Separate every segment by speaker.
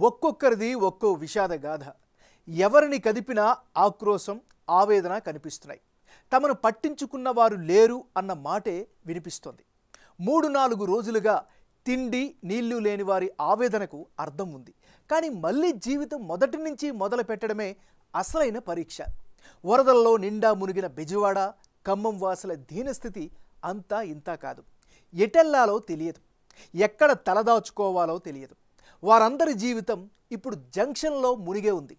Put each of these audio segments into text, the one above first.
Speaker 1: ఒక్కొక్కరిది ఒక్కో విషాద గాథ. ఎవరిని కదిపినా ఆక్రోశం, ఆవేదన కనిపిస్తున్నాయి. తమను పట్టించుకున్న వారు లేరు అన్న మాటే వినిపిస్తోంది. 3-4 రోజులుగా తిండి నీళ్లు లేని వారి ఆవేదనకు అర్థం ఉంది. కానీ మళ్ళీ జీవితం మొదటి నుంచి మొదలు పెట్టడమే అసలైన పరీక్ష. వరదల్లో నిండా మునిగిన బెజవాడ, ఖమ్మం వాసుల దీనస్థితి అంతా ఇంతా కాదు. ఎటెల్లాలో తెలియదు, ఎక్కడ తలదాచుకోవాలో తెలియదు. వారందరి జీవితం ఇప్పుడు జంక్షన్లో మునిగే ఉంది.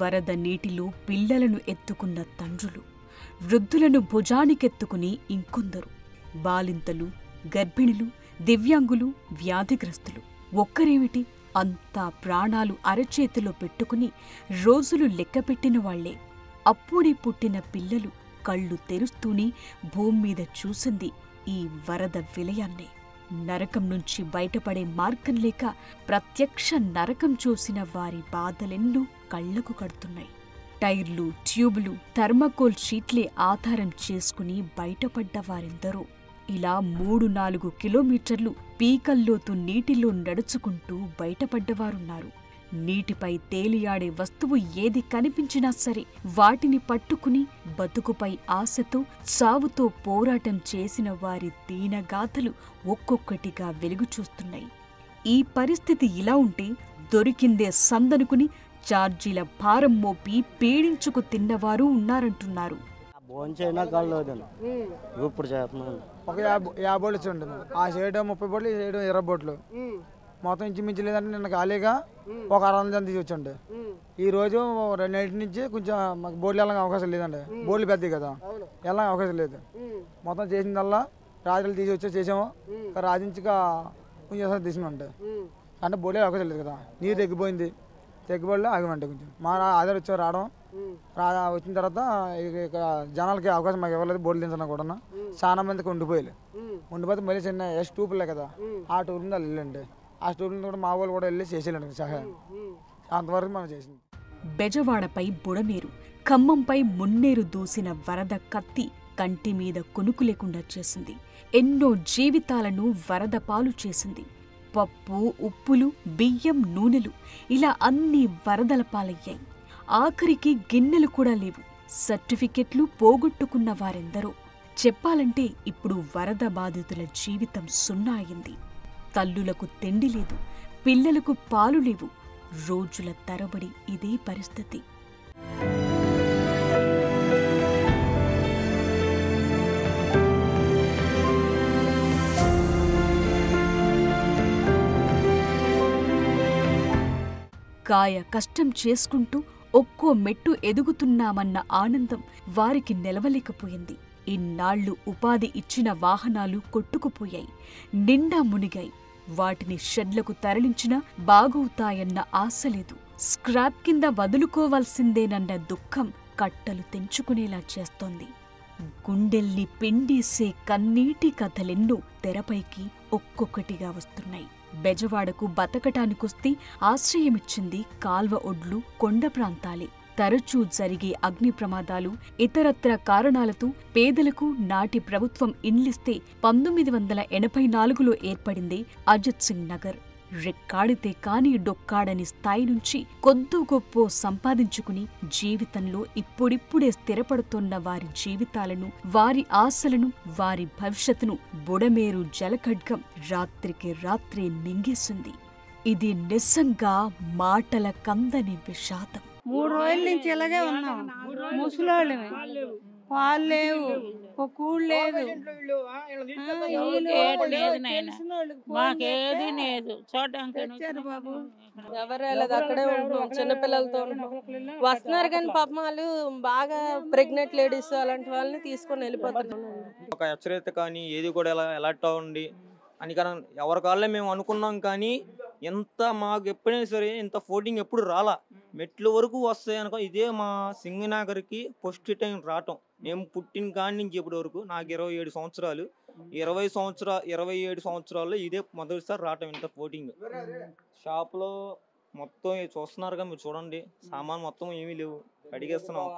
Speaker 2: వరద నీటిలో పిల్లలను ఎత్తుకున్న తండ్రులు, వృద్ధులను భుజానికెత్తుకుని ఇంకొందరు, బాలింతలు, గర్భిణులు, దివ్యాంగులు, వ్యాధిగ్రస్తులు. ఒక్కరేమిటి, అంతా ప్రాణాలు అరచేతిలో పెట్టుకుని రోజులు లెక్కపెట్టిన వాళ్లే. అప్పుడే పుట్టిన పిల్లలు కళ్ళు తెరుస్తూనే భూమ్మీద చూసింది ఈ వరద విలయాన్నే. నరకం నుంచి బయటపడే మార్గం లేక ప్రత్యక్ష నరకం చూసిన వారి బాధలెన్నో కళ్లకు కడుతున్నాయి. టైర్లు, ట్యూబులు, థర్మాకోల్ షీట్లే ఆధారం చేసుకుని బయటపడ్డ వారెందరో ఇలా 3-4 కిలోమీటర్లు పీకల్లోతు నీటిలో నడుచుకుంటూ బయటపడ్డవారున్నారు. నీటిపై తేలియాడే వస్తువు ఏది కనిపించినా సరే వాటిని పట్టుకుని బతుకుపై ఆశతో, సావుతో పోరాటం చేసిన వారి దీనగాథలు ఒక్కొక్కటిగా వెలుగు చూస్తున్నాయి. ఈ పరిస్థితి ఇలా ఉంటే దొరికిందే సందనుకుని ఛార్జీల భారం మోపి పీడించుకు తిన్నవారు ఉన్నారంటున్నారు.
Speaker 3: ఒక 50 బోట్లు ఇచ్చిండు. ఆ చేయడం 30 బోట్లు, ఈ చేయడం 20 బోట్లు. మొత్తం ఇంచుమించు లేదంటే నిన్న ఖాళీగా ఒక 600 జనం తీసుకొచ్చండి. ఈ రోజు 2 నుంచి కొంచెం మాకు బోట్లు వెళ్ళడానికి అవకాశం లేదండి. బోట్లు పెద్దవి కదా, వెళ్ళడానికి అవకాశం లేదు. మొత్తం చేసిందల్లా రాజులు తీసుకొచ్చి చేసాము. రాజించగా కొంచెం తీసినామంటే అంటే బోట్లే అవకాశం లేదు కదా. నీరు తగ్గిపోయింది, తగ్గిపోలే ఆగమంటే కొంచెం మా ఆధార్ వచ్చారు రావడం. వచ్చిన తర్వాత ఇక జనాలకి అవకాశం మాకు ఇవ్వలేదు. బోట్లు దించడం కూడా చాలా మందికి ఉండిపోతే మళ్ళీ చిన్న టూపులే కదా, ఆ టూర్ మీద వెళ్ళండి. ఆ స్టూడెంట్ కూడా మా వాళ్ళు కూడా వెళ్ళి చేసేయాలండి సహాయం. అంతవరకు మనం చేసింది.
Speaker 2: బెజవాడపై బుడమేరు, ఖమ్మంపై మున్నేరు దూసిన వరద కత్తి కంటి మీద కొనుకు లేకుండా చేసింది. ఎన్నో జీవితాలను వరద పాలు చేసింది. పప్పు, ఉప్పులు, బియ్యం, నూనెలు ఇలా అన్నీ వరదల పాలయ్యాయి. ఆఖరికి గిన్నెలు కూడా లేవు. సర్టిఫికెట్లు పోగొట్టుకున్న వారెందరో. చెప్పాలంటే ఇప్పుడు వరద బాధితుల జీవితం సున్నా అయింది. తల్లులకు తిండి లేదు, పిల్లలకు పాలు లేవు. రోజుల తరబడి ఇదే పరిస్థితి. కాయ కష్టం చేసుకుంటూ ఒక్కో మెట్టు ఎదుగుతున్నామన్న ఆనందం వారికి నిలవలేకపోయింది. ఇన్నాళ్లు ఉపాధి ఇచ్చిన వాహనాలు కొట్టుకుపోయాయి, నిండా మునిగాయి. వాటిని షెడ్లకు తరలించినా బాగవుతాయన్న ఆశ లేదు. స్క్రాప్ కింద వదులుకోవాల్సిందేనన్న దుఃఖం కట్టలు తెంచుకునేలా చేస్తోంది. గుండెల్ని పిండేసే కన్నీటి కథలెన్నో తెరపైకి ఒక్కొక్కటిగా వస్తున్నాయి. బెజవాడకు బతకటానికొస్తే ఆశ్రయమిచ్చింది కాల్వ ఒడ్లు, కొండ ప్రాంతాలే. తరచూ జరిగే అగ్ని ప్రమాదాలు, ఇతరత్ర కారణాలతో పేదలకు నాటి ప్రభుత్వం ఇండ్లిస్తే 1984లో ఏర్పడింది అజిత్ సింగ్ నగర్. రెక్కాడితే కాని డొక్కాడని స్థాయి నుంచి కొద్దో గొప్పో సంపాదించుకుని జీవితంలో ఇప్పుడిప్పుడే స్థిరపడుతోన్న వారి జీవితాలను, వారి ఆశలను, వారి భవిష్యత్తును బుడమేరు జలఖడ్గం రాత్రికి రాత్రే మింగేసింది. ఇది నిజంగా మాటల కందని విషాదం.
Speaker 4: 3 రోజుల నుంచి ఇలాగే ఉన్నాం. ముసలోళ్ళమే, పాలు లేవు, ఒక ఊళ్ళు లేదు, మాకేది లేదు చూడడానికి బాబు.
Speaker 5: ఎవరు వెళ్ళదు, అక్కడే ఉంటున్నాం చిన్నపిల్లలతో ఉంటున్నాం. వస్తున్నారు కానీ పాపం వాళ్ళు బాగా ప్రెగ్నెంట్ లేడీస్ అలాంటి వాళ్ళని తీసుకొని వెళ్ళిపోతున్నారు.
Speaker 6: ఒక హెచ్చరిక కానీ ఏది కూడా ఎలర్ట్ అవ్వండి అని కానీ ఎవరి కాళ్ళే మేము అనుకున్నాం. కానీ ఎంత మాకు ఎప్పుడైనా సరే ఇంత ఫోటింగ్ ఎప్పుడు రాలా, మెట్ల వరకు వస్తాయి అనుకో. ఇదే మా సింగనగర్కి ఫస్ట్ టైం రావటం. మేము పుట్టిన కాడి నుంచి ఇప్పటి వరకు, నాకు 27 సంవత్సరాలు, 27 సంవత్సరాల్లో ఇదే మొదటిసారి రావటం ఇంత ఫోటింగ్. షాప్లో మొత్తం చూస్తున్నారుగా మీరు, చూడండి సామాన్ మొత్తం ఏమీ లేవు, అడిగేస్తున్నాం.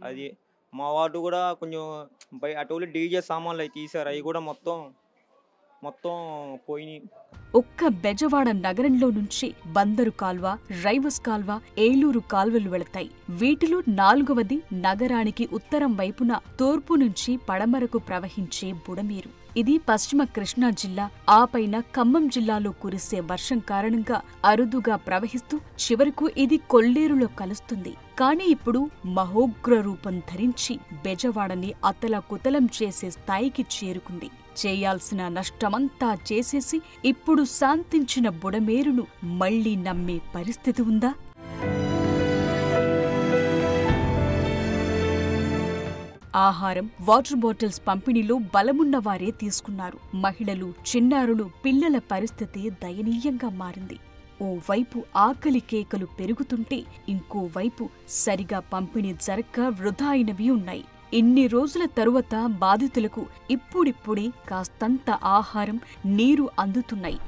Speaker 6: అది మా వాడు కూడా కొంచెం అటు డీజే సామాన్లు అవి తీశారు, అవి కూడా మొత్తం పోయినాయి.
Speaker 2: ఒక్క బెజవాడ నగరంలో నుంచి బందరు కాల్వ, రైవస్ కాల్వ, ఏలూరు కాల్వలు వెళతాయి. వీటిలో 4వది నగరానికి ఉత్తరం వైపున తూర్పు నుంచి పడమరకు ప్రవహించే బుడమేరు. ఇది పశ్చిమ కృష్ణా జిల్లా, ఆపైన ఖమ్మం జిల్లాలో కురిసే వర్షం కారణంగా అరుదుగా ప్రవహిస్తూ చివరకు ఇది కొల్లేరులో కలుస్తుంది. కానీ ఇప్పుడు మహోగ్ర రూపం ధరించి బెజవాడని అతలకుతలం చేసే స్థాయికి చేరుకుంది. చేయాల్సిన నష్టమంతా చేసేసి ఇప్పుడు శాంతించిన బుడమేరును మళ్లీ నమ్మే పరిస్థితి ఉందా? ఆహారం, వాటర్ బాటిల్స్ పంపిణీలో బలమున్నవారే తీసుకున్నారు. మహిళలు, చిన్నారులు, పిల్లల పరిస్థితి దయనీయంగా మారింది. ఓవైపు ఆకలి కేకలు పెరుగుతుంటే ఇంకోవైపు సరిగా పంపిణీ జరక్క వృధా అయినవి ఉన్నాయి. ఇన్ని రోజుల తరువాత బాధితులకు ఇప్పుడిప్పుడే కాస్తంత ఆహారం, నీరు అందుతున్నాయి.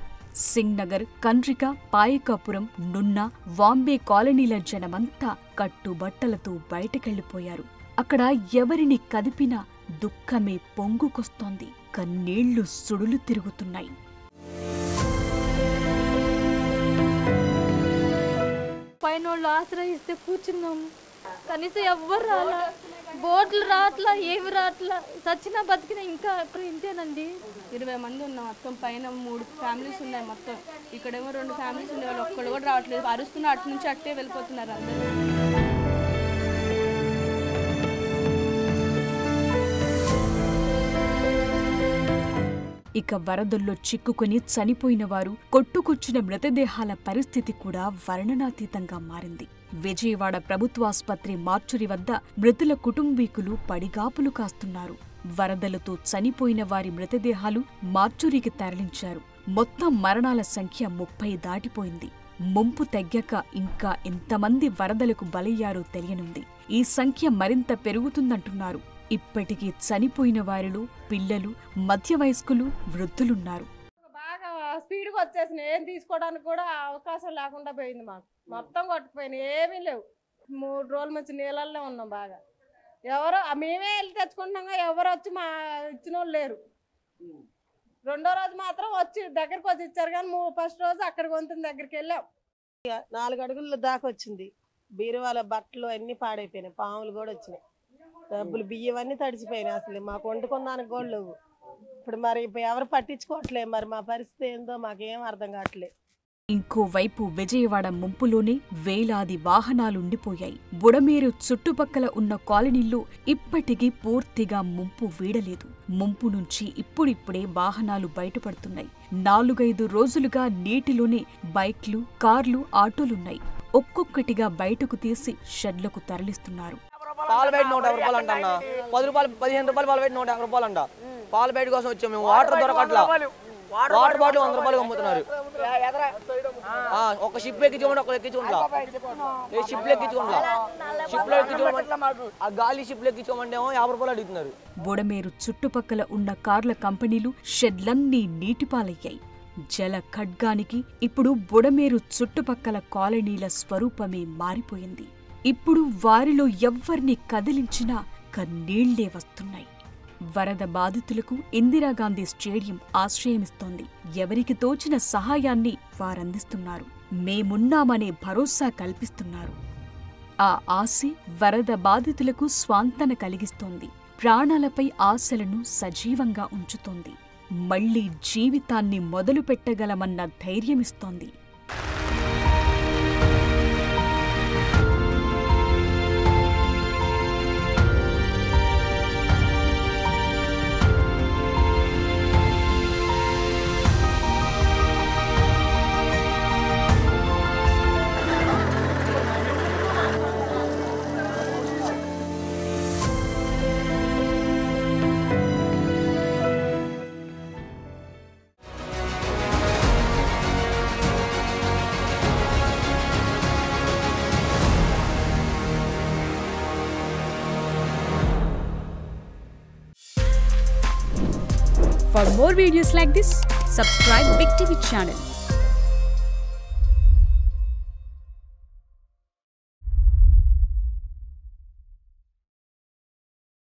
Speaker 2: సింగ్నగర్, కండ్రిక, పాయకాపురం, నున్న, వాంబే కాలనీల జనమంతా కట్టుబట్టలతో బయటకెళ్లిపోయారు. అక్కడ ఎవరిని కదిపినా దుఃఖమే పొంగుకొస్తోంది. కన్నీళ్లు సుడులు తిరుగుతున్నాయి.
Speaker 7: పైనోళ్ళు ఆశ్రయిస్తే కూర్చున్నాము, కనీసం ఎవ్వరు రాలా, బోట్లు రాట్లా, ఏమి రాట్లా, చచ్చినా బతికినా ఇంకా ఇప్పుడు ఇంతేనండి.
Speaker 5: 20 మంది ఉన్నాం మొత్తం, పైన 3 ఫ్యామిలీస్ ఉన్నాయి మొత్తం. ఇక్కడేమో 2 ఫ్యామిలీస్ ఉండే వాళ్ళు ఒక్కళ్ళు కూడా రావట్లేదు, అరుస్తున్నా అటు నుంచి అట్టే వెళ్ళిపోతున్నారు అందరూ.
Speaker 2: ఇక వరదల్లో చిక్కుకుని చనిపోయిన వారు, కొట్టుకొచ్చిన మృతదేహాల పరిస్థితి కూడా వర్ణనాతీతంగా మారింది. విజయవాడ ప్రభుత్వాసుపత్రి మార్చురి వద్ద మృతుల కుటుంబీకులు పడిగాపులు కాస్తున్నారు. వరదలతో చనిపోయిన వారి మృతదేహాలు మార్చురికి తరలించారు. మొత్తం మరణాల సంఖ్య 30 దాటిపోయింది. ముంపు తగ్గాక ఇంకా ఎంతమంది వరదలకు బలయ్యారో తెలియనుంది. ఈ సంఖ్య మరింత పెరుగుతుందంటున్నారు. ఇప్పటికీ చనిపోయిన వారిలో పిల్లలు, మధ్య వయస్కులు, వృద్ధులున్నారు.
Speaker 5: బాగా స్పీడ్గా వచ్చేసిన, ఏం తీసుకోవడానికి కూడా అవకాశం లేకుండా పోయింది. మాకు మొత్తం కొట్టుకుపోయినాయి, ఏమీ లేవు. 3 రోజుల నుంచి నీళ్ళల్లో ఉన్నాం. బాగా ఎవరో మేమే వెళ్ళి తెచ్చుకుంటున్నాం, ఎవరు వచ్చి మా ఇచ్చిన వాళ్ళు లేరు. 2వ రోజు మాత్రం వచ్చి దగ్గరకు వచ్చి ఇచ్చారు, కానీ ఫస్ట్ రోజు అక్కడికి వంతుని దగ్గరికి వెళ్ళాం. 4 అడుగుల దాకా వచ్చింది. బీరువాల బట్టలు అన్ని పాడైపోయినాయి, పాములు కూడా వచ్చినాయి, డబ్బులు బియ్యం అన్నీ తడిచిపోయినాయి. అసలు మాకు వండుకున్నానికి కూడా లేవు. ఇప్పుడు మరి ఎవరు పట్టించుకోవట్లేదు. మరి మా పరిస్థితి ఏందో మాకేం అర్థం కావట్లేదు.
Speaker 2: ఇంకోవైపు విజయవాడ ముంపులోనే వేలాది వాహనాలుండిపోయాయి. బుడమేరు చుట్టుపక్కల ఉన్న కాలనీల్లో ఇప్పటికీ పూర్తిగా ముంపు వీడలేదు. ముంపు నుంచి ఇప్పుడిప్పుడే వాహనాలు బయటపడుతున్నాయి. 4-5 రోజులుగా నీటిలోనే బైక్లు, కార్లు, ఆటోలున్నాయి. ఒక్కొక్కటిగా బయటకు తీసి షెడ్లకు తరలిస్తున్నారు.
Speaker 8: పాల బయట 150 రూపాయలు అంట, 10 రూపాయలు 15 రూపాయలు పాల బయట 150 రూపాయలు అంట. పాల బయట కోసం వచ్చాం మేము. వాటర్ దొరకట్లా, వాటర్ బాటిల్ 100 రూపాయలు అమ్ముతున్నారు. ఒక షిప్ ఎక్కించుకుంటా, ఒక ఎక్కించుకుంటా, షిప్ ఎక్కించుకుంటా, షిప్ లో ఎక్కించుకోమంటే ఆ గాలి షిప్ లో ఎక్కించుకోమంటే 50 రూపాయలు అడుగుతున్నారు.
Speaker 2: బుడమేరు చుట్టుపక్కల ఉన్న కార్ల కంపెనీలు, షెడ్లన్నీ నీటిపాలయ్యాయి. జల ఖడ్గానికి ఇప్పుడు బుడమేరు చుట్టుపక్కల కాలనీల స్వరూపమే మారిపోయింది. ఇప్పుడు వారిలో ఎవ్వర్ని కదిలించినా కన్నీళ్లే వస్తున్నాయి. వరద బాధితులకు ఇందిరాగాంధీ స్టేడియం ఆశ్రయమిస్తోంది. ఎవరికి తోచిన సహాయాన్ని వారందిస్తున్నారు. మేమున్నామనే భరోసా కల్పిస్తున్నారు. ఆ ఆశ వరద బాధితులకు స్వాంతన కలిగిస్తోంది. ప్రాణాలపై ఆశలను సజీవంగా ఉంచుతోంది. మళ్లీ జీవితాన్ని మొదలుపెట్టగలమన్న ధైర్యమిస్తోంది. For more videos like this, subscribe Big TV channel.